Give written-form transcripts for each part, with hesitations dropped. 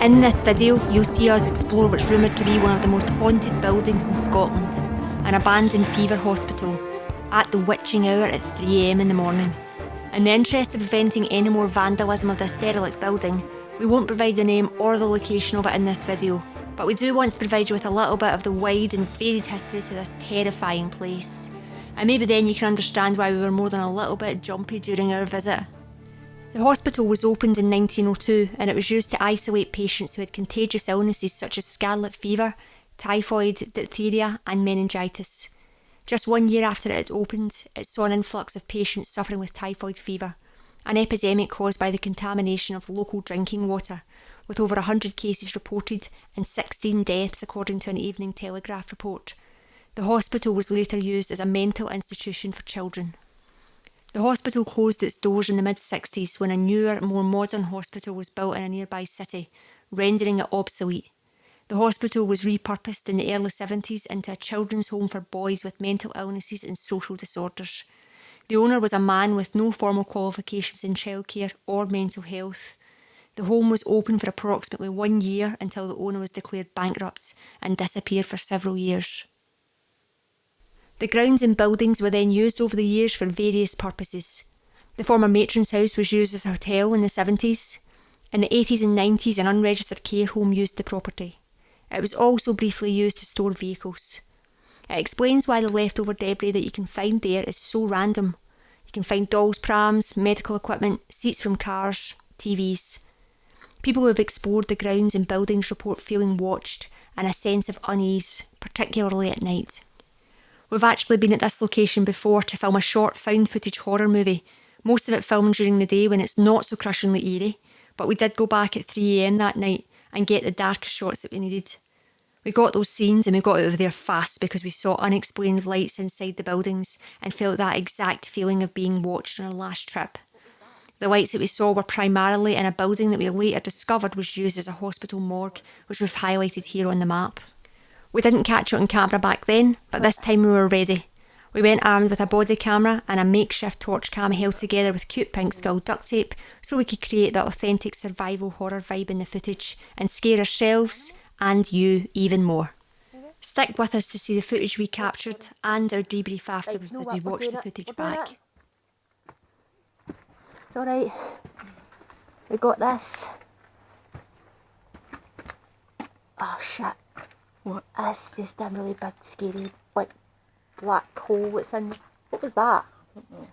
In this video, you'll see us explore what's rumoured to be one of the most haunted buildings in Scotland, an abandoned fever hospital, at the witching hour at 3 AM in the morning. In the interest of preventing any more vandalism of this derelict building, we won't provide the name or the location of it in this video, but we do want to provide you with a little bit of the wide and varied history to this terrifying place. And maybe then you can understand why we were more than a little bit jumpy during our visit. The hospital was opened in 1902 and it was used to isolate patients who had contagious illnesses such as scarlet fever, typhoid, diphtheria and meningitis. Just 1 year after it had opened, it saw an influx of patients suffering with typhoid fever, an epidemic caused by the contamination of local drinking water, with over 100 cases reported and 16 deaths according to an Evening Telegraph report. The hospital was later used as a mental institution for children. The hospital closed its doors in the mid-60s when a newer, more modern hospital was built in a nearby city, rendering it obsolete. The hospital was repurposed in the early 70s into a children's home for boys with mental illnesses and social disorders. The owner was a man with no formal qualifications in childcare or mental health. The home was open for approximately 1 year until the owner was declared bankrupt and disappeared for several years. The grounds and buildings were then used over the years for various purposes. The former matron's house was used as a hotel in the 70s. In the 80s and 90s, an unregistered care home used the property. It was also briefly used to store vehicles. It explains why the leftover debris that you can find there is so random. You can find dolls' prams, medical equipment, seats from cars, TVs. People who have explored the grounds and buildings report feeling watched and a sense of unease, particularly at night. We've actually been at this location before to film a short found footage horror movie, most of it filmed during the day when it's not so crushingly eerie, but we did go back at 3 AM that night and get the darkest shots that we needed. We got those scenes and we got out of there fast because we saw unexplained lights inside the buildings and felt that exact feeling of being watched on our last trip. The lights that we saw were primarily in a building that we later discovered was used as a hospital morgue, which we've highlighted here on the map. We didn't catch it on camera back then, but this time we were ready. We went armed with a body camera and a makeshift torch cam held together with cute pink skull duct tape so we could create that authentic survival horror vibe in the footage and scare ourselves and you even more. Stick with us to see the footage we captured and our debrief afterwards as we watch the footage back. It's alright, we got this. Oh shit. What? That's just a really big, scary, like, black hole that's in. What was that? I don't know.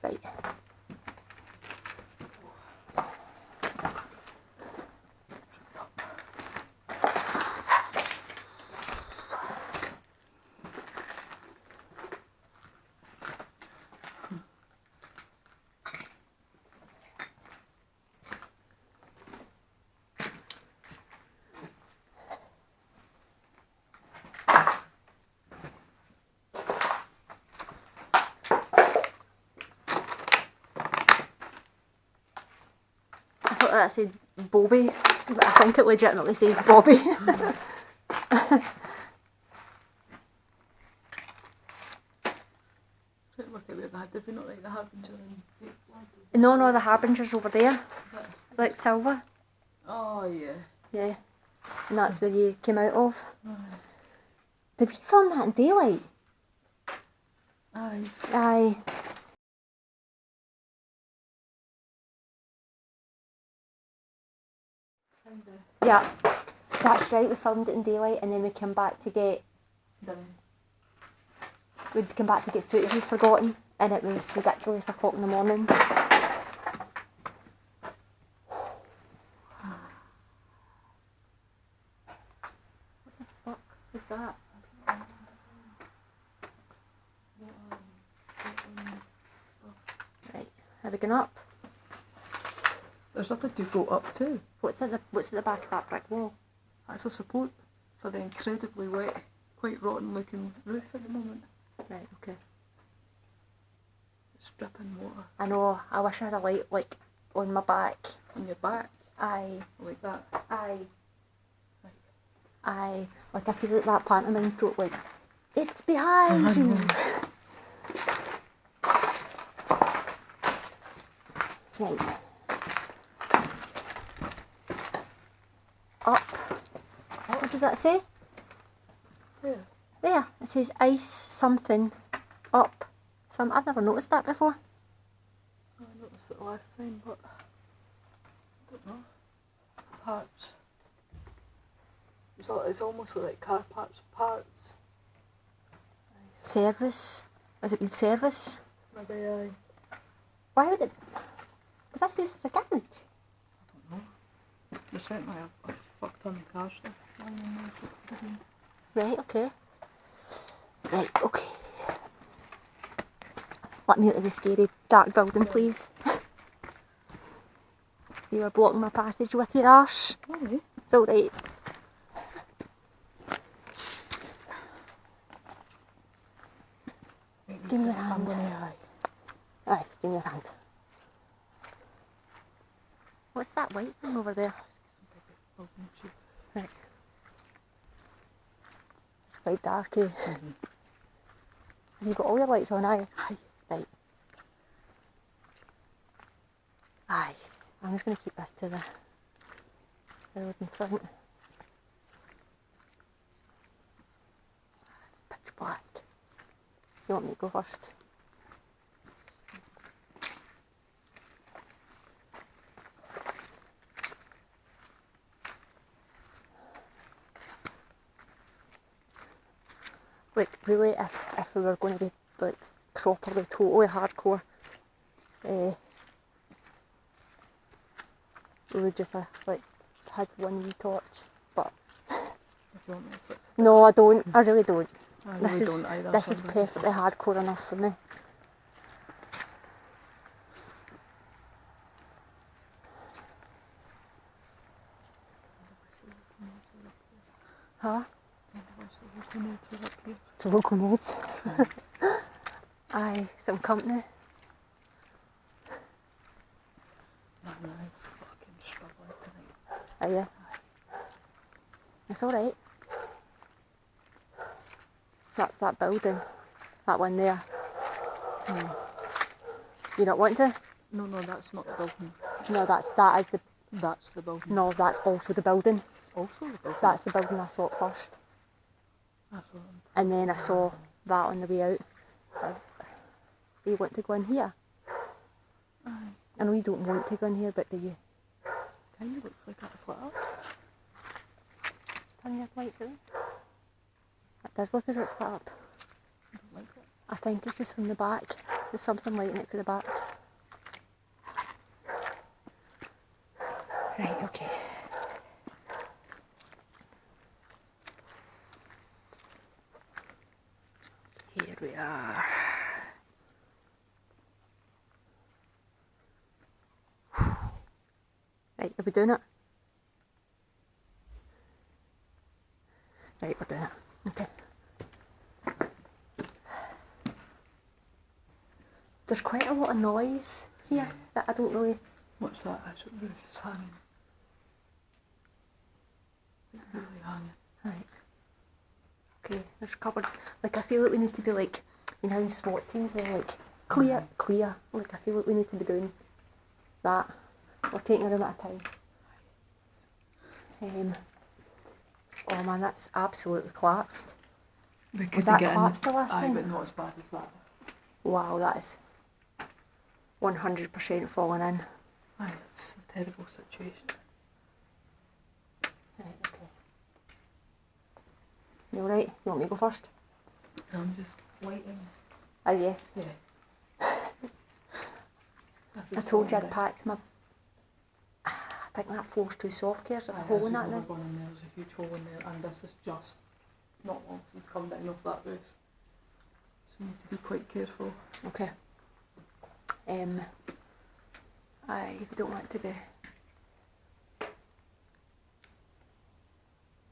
Right. I thought that said Bobby, but I think it legitimately says Bobby. Look at where that, did we not like the Harbinger and No, the Harbinger's over there. Like silver. Oh yeah. Yeah. And that's where you came out of. Did we film that in daylight? Aye. Aye. Yeah, that's right, we filmed it in daylight and then we came back to get... We'd come back to get footage we'd forgotten and it was ridiculous o'clock in the morning. What the fuck was that? Right, have we gone up? There's nothing to go up to. What's at the back of that brick wall? That's a support for the incredibly wet, quite rotten looking roof at the moment. Right, okay. It's dripping water. I know, I wish I had a light like on my back. On your back? Aye. Like that? Aye. Right. Aye. Like I feel like that pantomime throat like, it's behind you. Right. Up. What does that say? Yeah. There. It says ice something up. I've never noticed that before. I noticed it last time, but I don't know. Parts. It's almost like car parts. Service. Has it been service? Maybe I Why would it? Was that used as a garage? don't know. They sent me a fuck ton of car stuff. Right, okay. Right, okay. Let me out of the scary dark building, please. You are blocking my passage with your arse. Alright. It's alright. Give me your hand. Aye, give me your hand. What's that white thing over there? Right. It's quite dark, eh? Have you got all your lights on, aye? Aye. Right. Aye. I'm just going to keep this to the road in front. It's pitch black. You want me to go first? Like, really, if we were going to be like properly, totally hardcore, we would just have like had one wee torch. But If you want me to switch. no, I don't. I really don't. I really This don't either. is so I'm perfectly hardcore enough for me. Huh? To local needs. Aye, some company. Man, is fucking struggling tonight. Are you? It's alright. That's that building. That one there. You not want to? No, that's not the building. No, that is the. That's the building. No, that's also the building. Also the building. That's the building I saw at first. That's what And then I saw that on the way out. Do you want to go in here? Aye. I know you don't want to go in here, but do you? Kind of looks like it's lit up. Turn your lights out. It does look as though it's lit up. I don't like it. I think it's just from the back. There's something lighting it from the back. Right, okay. Here we are. Right, are we doing it? Right, we're doing it. Okay. There's quite a lot of noise here that I don't really... What's that? Actual roof's hanging. It's really hanging. Right. Okay, there's cupboards. Like, I feel like we need to be like, you know, in SWAT teams where like, clear. Like, I feel like we need to be doing that. We're taking a room at a time. Oh man, that's absolutely collapsed. Was that collapsed the last time? Aye, but not as bad as that. Wow, that is 100% falling in. Aye, it's a terrible situation. Right, okay. You alright? You want me to go first? I'm just waiting. Are you? Yeah. I told you I'd packed my... I think that floor's too soft, Keir. There's a hole in that now. Going in there. There's a huge hole in there, and this is just not long since come down off that roof. So we need to be quite careful. Okay. I don't want to be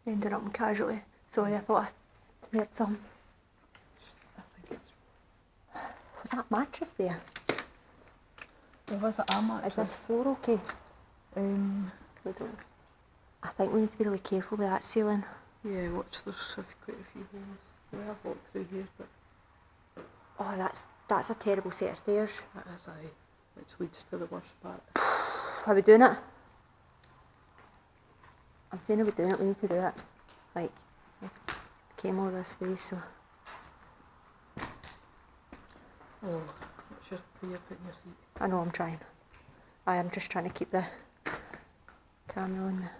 ending up in casualty. Sorry, I thought I heard some. I think it's... Was that mattress there? There was a mattress. Is this floor okay? We don't. I think we need to be really careful with that ceiling. Yeah, watch, there's quite a few holes. We have walked through here, but... Oh, that's a terrible set of stairs. That is, aye. which leads to the worst part. Are we doing it? I'm saying are we doing it? We need to do it. Like, I came all this way, so. Oh, what's your way of putting your feet? I know I'm trying. I am just trying to keep the camera on the.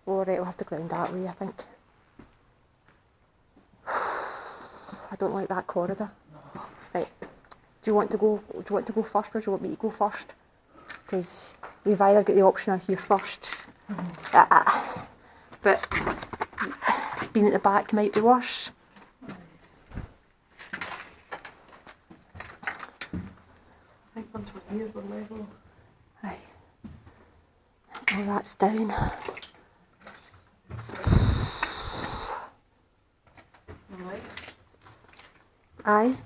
All right, we'll have to ground that way, I think. I don't like that corridor. No. Right. Do you want to go first, or do you want me to go first? Because we've either got the option of you first. But being at the back might be worse. I think once we're here, we're level. Aye. Oh, that's down. Alright. Aye.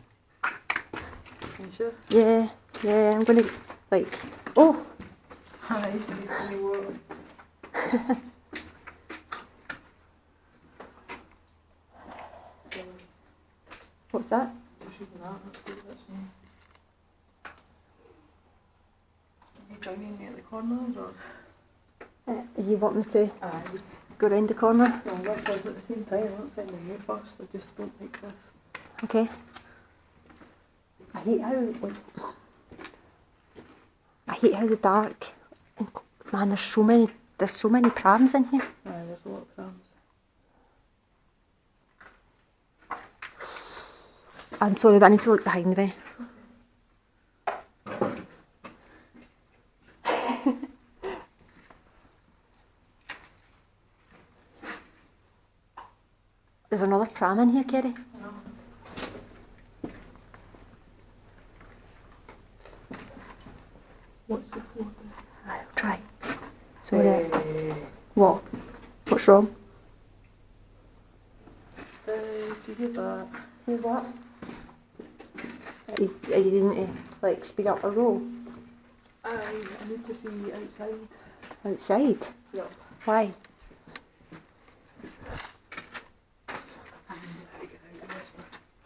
You sure? Yeah, I'm gonna, like, oh! Aye, you were. What's that? Just reading that, that's good, that's fine. Are you joining me at the corners, or? You want me to Aye. go round the corner? No, this is at the same time, I'm not sending you first, I just don't like this. Okay. I hate how the dark. Man, there's so many prams in here. Aye, there's a lot of crumbs. I'm sorry, but I need to look behind me. There's another pram in here, Kerry. What's the floor I'll try. Sorry. What? What's wrong? Did you hear that? Hear what? You didn't like speed up a roll I need to see outside. outside. Yep. Why?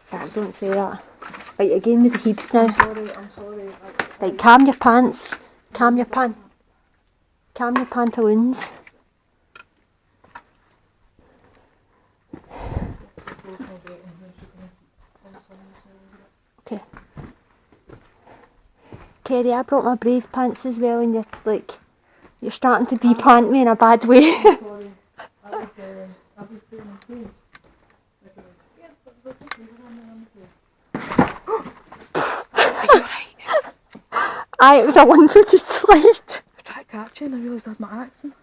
Fuck, don't say that. Right, again with the heaps now. I'm sorry. Like, calm your pants. Calm your pantaloons. Okay. Kerry, I brought my brave pants as well, and you're starting to de-pant me in a bad way. I'm sorry. I was feeling okay. Aye, it was a one-footed slide. I tried to catch you and I realised I had my accent.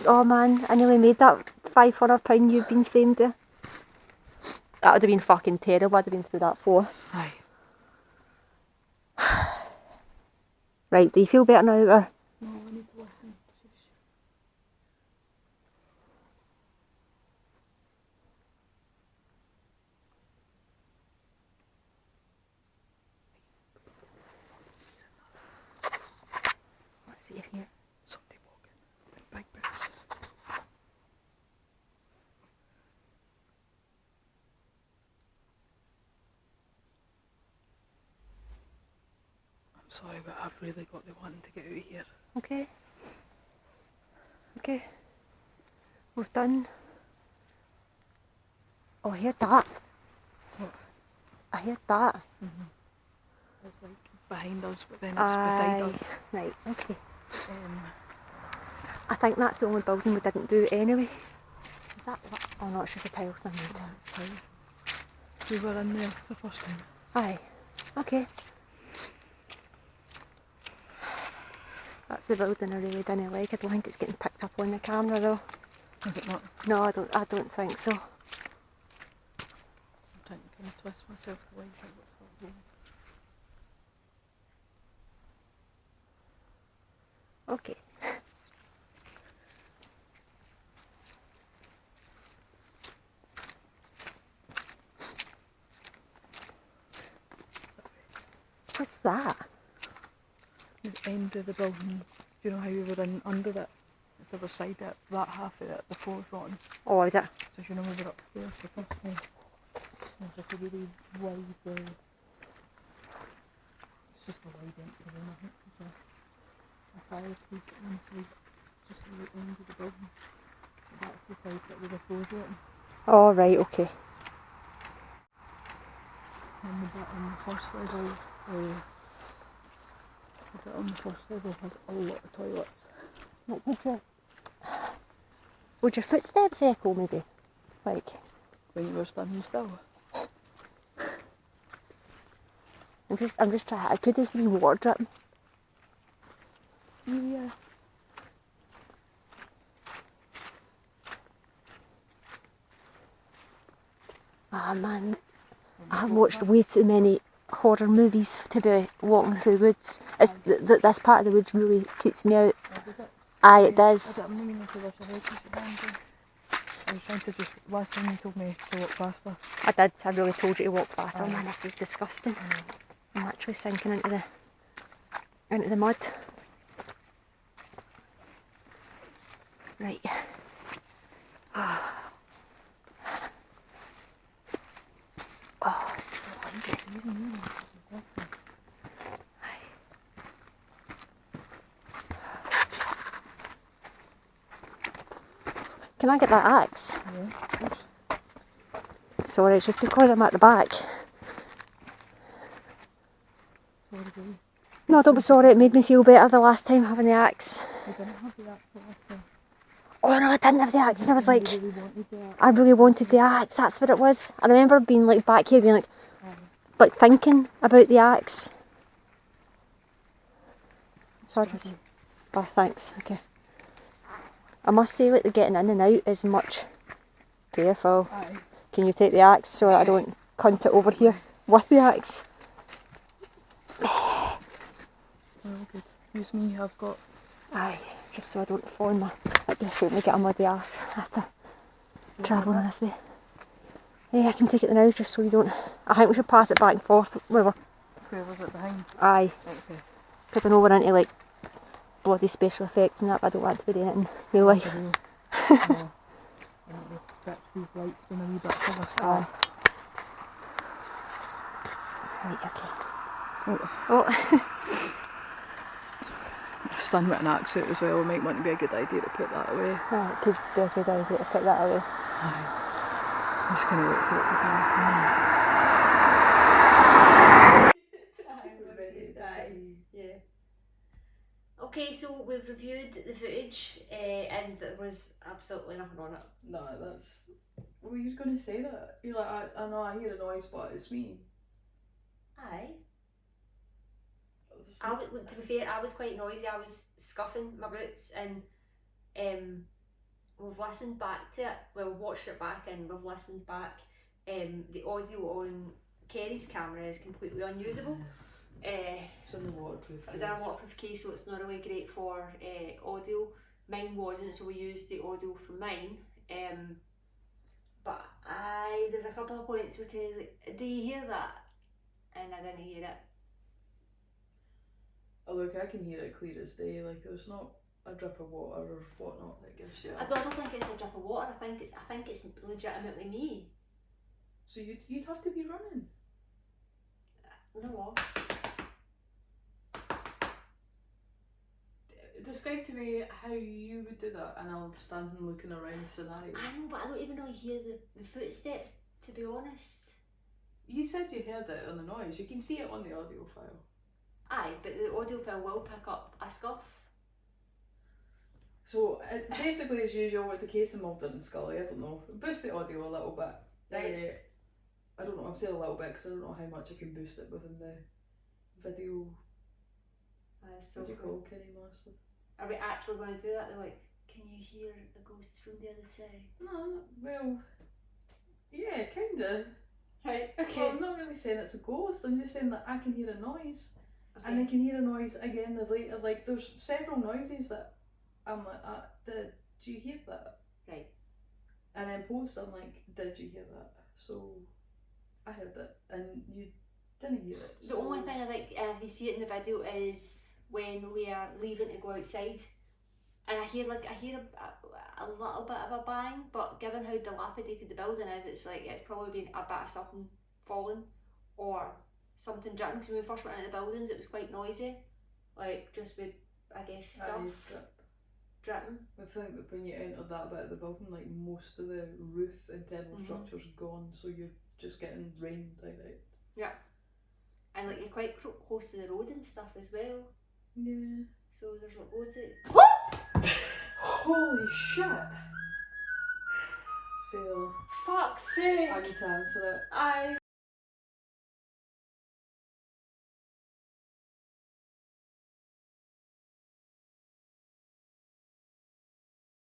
Oh man, I nearly made that £500 you've been famed to. That would have been fucking terrible. I'd have been through that floor. Aye. Right, do you feel better now? Or? No, I need to listen. What is it here? Somebody walking. Big boots. I'm sorry, but I've really got the one to get out of here. Okay. Okay. We've done. Oh, I heard that. What? I heard that. It's like behind us, but then it's beside us. Right, okay. Um, I think that's the only building we didn't do anyway. Is that what? Oh no, it's just a tile thing. we were in there the first time. Aye. Okay. That's the building I really didn't like. I don't think it's getting picked up on the camera though. Is it not? No, I don't think so. I'm trying to kind of twist myself away from what's going on. Okay. What's that? The end of the building, do you know how we were in under it? It's the other side of it, that half of it, the floor's rotten. Oh, is it? So you know we were upstairs the first time. There's like a really wide, it's just a wide empty room, I think. There's a fireplace inside, just at the end of the building. So that's the side that with the floors open. Oh, right, okay. And the bit on the first level, the bit on the first level has a lot of toilets. Like, would your footsteps echo, maybe? Like, When you were standing still. I'm just trying. I could just be water dripping. Yeah. Ah, man, I've watched way too many horror movies to be walking through the woods. It's this part of the woods really keeps me out. Aye, it does. I'm not even to rush ahead. I was trying to just, last time you told me to walk faster. I did. I really told you to walk fast. Oh man, this is disgusting. I'm actually sinking into the mud. Right. Oh, this is slippery. Can I get that axe? Yeah, of course. Sorry, it's just because I'm at the back. Sorry, baby. No, don't be sorry, it made me feel better the last time having the axe. You didn't have the axe last time. Oh no, I didn't have the axe, and I was like, You really wanted the axe. I really wanted the axe, that's what it was. I remember being like back here, being like thinking about the axe. Sorry. Oh, thanks, okay. I must say, like, the getting in and out is much careful. Aye. Can you take the axe so that I don't cunt it over here with the axe? Well, good. Use me, I've got... Aye, just so I don't fall in my... It just shouldn't make it a muddy arse after travelling this way. Yeah, I can take it now just so you don't... I think we should pass it back and forth. Where was it behind? Aye, Okay. because I know we're into like bloody special effects and that, but I don't want to be doing it in real life. No. I need to fix these lights down a wee bit for this Aye. car. Right, okay. Oh. Stand with an axe out as well, it might want to be a good idea to put that away. Aye, it could be a good idea to put that away. Aye. I'm just going to wait for it to go. Yeah. Okay, so we've reviewed the footage and there was absolutely nothing on it. No, that's... Well, you're going to say that. You're like, I know I hear a noise, but it's me. Aye. Look, to be fair, I was quite noisy. I was scuffing my boots, and we've listened back to it. Well, we've watched it back and we've listened back. The audio on Kerry's camera is completely unusable. It's in the waterproof case. It was in a waterproof case, so it's not really great for audio. Mine wasn't, so we used the audio from mine. But there's a couple of points where Kerry's like, "Do you hear that?" And I didn't hear it. Oh look, I can hear it clear as day, like there's not a drip of water or whatnot that gives you I don't think it's a drip of water, I think it's legitimately me. So you'd have to be running. No. Describe to me how you would do that, and I'll stand and looking around scenario. I know, but I don't even really hear the footsteps, to be honest. You said you heard it on the noise, you can see it on the audio file. Aye, but the audio file will pick up a scuff. So it basically, as usual, it's a case of Mulder and Scully. I don't know. Boost the audio a little bit. Right. I don't know. I'm saying a little bit because I don't know how much I can boost it within the video. So What do you call Kenny Master? Are we actually going to do that? They're like, "Can you hear the ghost from the other side?" No, well, yeah, kinda. Right. Okay. Well, I'm not really saying it's a ghost. I'm just saying that I can hear a noise. Okay. And I can hear a noise again later. Like, there's several noises that I'm like, did you hear that? Right. And then post, I'm like, did you hear that? So I heard it, and you didn't hear it. The only thing I think, if you see it in the video, is when we are leaving to go outside, And I hear a little bit of a bang, but given how dilapidated the building is, it's like it's probably been a bit of something falling or something dripping. Because when we first went into the buildings, it was quite noisy, like just with, I guess, stuff dripping. I think that when you enter that bit of the building, like most of the roof internal structure's gone, so you're just getting rain direct. Yeah, and like you're quite close to the road and stuff as well. Yeah. So there's like loads of. Holy shit! So Fuck's sake! I need to answer it. I